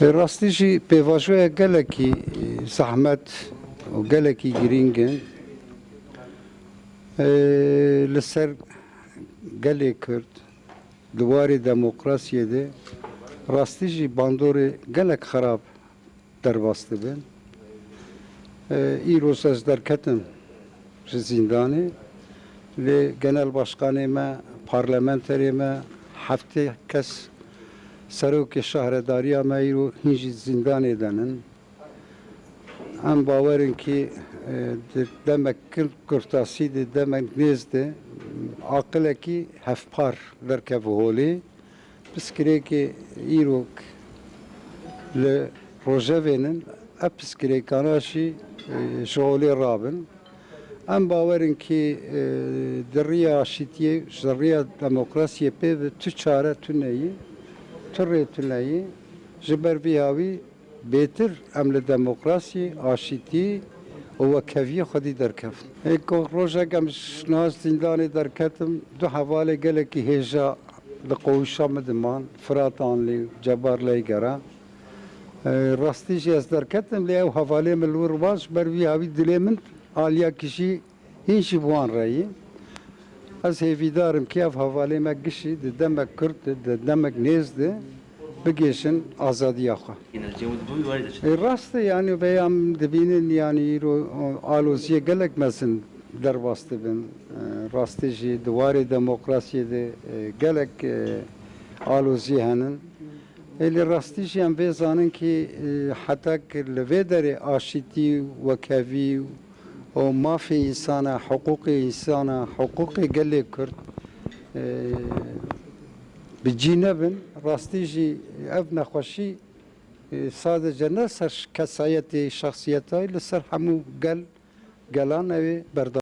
Rastî jî pêvajoya gelekî zehmet û gelekî girîng in li ser gelê Kurd di warê demokrasiyê de rastî jî bandorê gelek xerab derbas dibin. Îro ez derketim ji zîndanê lê genel başkanê me, parlamenterê me heftê kes Serokê şahredariya me îro hîn jî zîndanê de nin. Em bawerin kî di demek kurtasî de demek nêz de aqilekî hevpar derkeve holê piskirêkê îrok li rojevê nin ev piskirêkana jî ji holê rabin. Em bawerin kî di rêya aşîtiyê ji rêya demokrasiyê pê ve tu çare tu neyî tu rê tu neyî ji ber vî hawî bêtir em li demokrasiyê aşîtî û wekeviyê xwedî derkevin. Rojek em ji nav zîndanê derketim du hevalê gelekî hêja li qewîşa min diman Firat Anlî Cebar Leygera. Rastî jî ez derketim lê ew hevalê min li wir bas ji ber vî hawî dilê min aliyekî jî hîn jî bi wan re yê. Ez hêvîdarim ki ev hevalê me gişî di demek Kurd de di demek nêz de bigêşin azadiya xwe. Rast e yani vê em dibînin yani îro aloziyê gelek mezin derbas dibin. Rastî jî di warê demokrasiyê de gelek alozî henin. Lê rastî jî em vê zanin ki hetek li vê derê aşîtî wekevî û mafê însana, hiqûqê însana, hiqûqê gelê Kurd bi cî nebin, rastî jî ev nexweşî sadece ne ser kesayetê şexsiyeta li ser hemû gelan ew ê berdar.